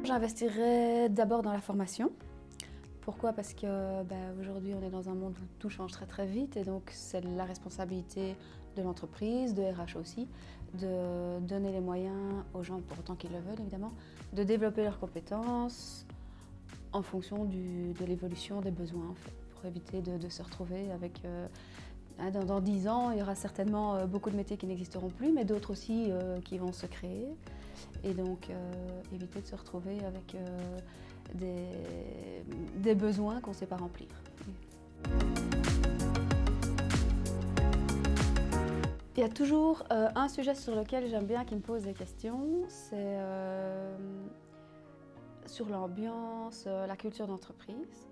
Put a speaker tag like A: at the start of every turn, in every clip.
A: J'investirais d'abord dans la formation. Pourquoi? Parce que aujourd'hui on est dans un monde où tout change très très vite et donc c'est la responsabilité de l'entreprise, de RH aussi, de donner les moyens aux gens, pour autant qu'ils le veulent évidemment, de développer leurs compétences en fonction de l'évolution des besoins en fait, pour éviter de se retrouver avec... dans 10 ans, il y aura certainement beaucoup de métiers qui n'existeront plus, mais d'autres aussi qui vont se créer. Et donc éviter de se retrouver avec des besoins qu'on ne sait pas remplir. Il y a toujours un sujet sur lequel j'aime bien qu'il me pose des questions, c'est sur l'ambiance, la culture d'entreprise.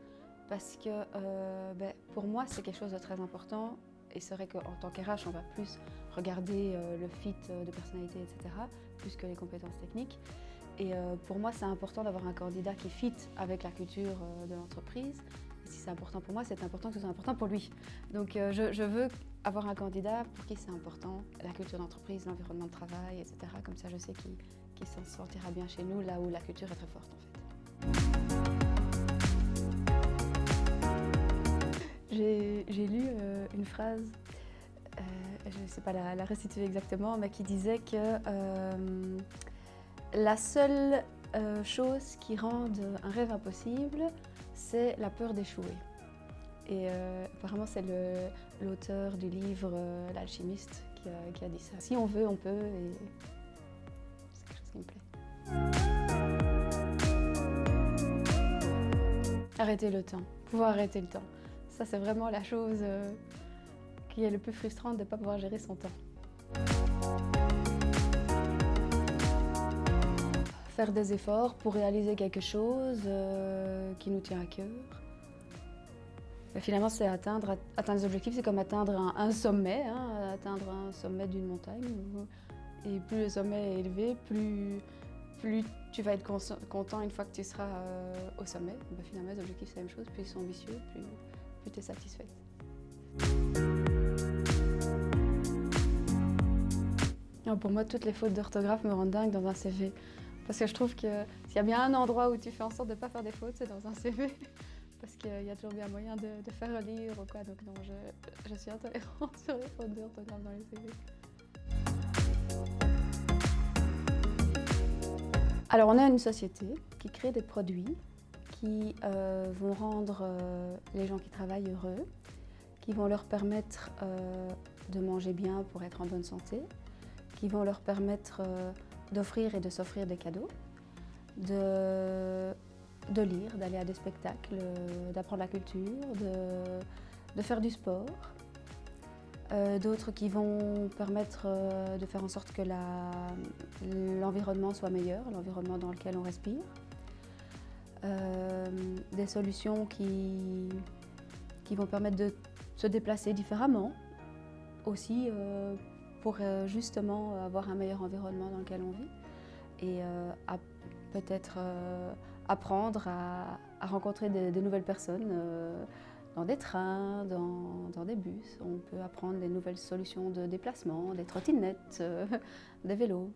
A: Parce que pour moi, c'est quelque chose de très important. Et c'est vrai qu'en tant qu'RH, on va plus regarder le fit de personnalité, etc., plus que les compétences techniques. Et pour moi, c'est important d'avoir un candidat qui fit avec la culture de l'entreprise. Et si c'est important pour moi, c'est important que ce soit important pour lui. Donc je veux avoir un candidat pour qui c'est important, la culture d'entreprise, l'environnement de travail, etc. Comme ça, je sais qu'il s'en sortira bien chez nous, là où la culture est très forte en fait. J'ai lu une phrase, je ne sais pas la restituer exactement, mais qui disait que la seule chose qui rende un rêve impossible, c'est la peur d'échouer. Et apparemment, c'est l'auteur du livre L'Alchimiste qui a dit ça. Si on veut, on peut, et c'est quelque chose qui me plaît. Arrêter le temps, pouvoir arrêter le temps. Ça, c'est vraiment la chose qui est le plus frustrante de ne pas pouvoir gérer son temps. Faire des efforts pour réaliser quelque chose qui nous tient à cœur. Et finalement, c'est atteindre des objectifs, c'est comme atteindre un sommet, hein, atteindre un sommet d'une montagne. Et plus le sommet est élevé, plus tu vas être content une fois que tu seras au sommet. Finalement, les objectifs, c'est la même chose. Plus ils sont ambitieux, plus tu es satisfaite. Alors pour moi, toutes les fautes d'orthographe me rendent dingue dans un CV. Parce que je trouve que s'il y a bien un endroit où tu fais en sorte de ne pas faire des fautes, c'est dans un CV. Parce qu'il y a toujours bien moyen de faire relire ou quoi. Donc non, je suis intolérante sur les fautes d'orthographe dans les CV. Alors on a une société qui crée des produits qui vont rendre les gens qui travaillent heureux, qui vont leur permettre de manger bien pour être en bonne santé, qui vont leur permettre d'offrir et de s'offrir des cadeaux, de lire, d'aller à des spectacles, d'apprendre la culture, de faire du sport. D'autres qui vont permettre de faire en sorte que l'environnement soit meilleur, l'environnement dans lequel on respire. Des solutions qui vont permettre de se déplacer différemment, aussi pour justement avoir un meilleur environnement dans lequel on vit et peut-être apprendre à rencontrer des nouvelles personnes dans des trains, dans des bus. On peut apprendre des nouvelles solutions de déplacement, des trottinettes, des vélos.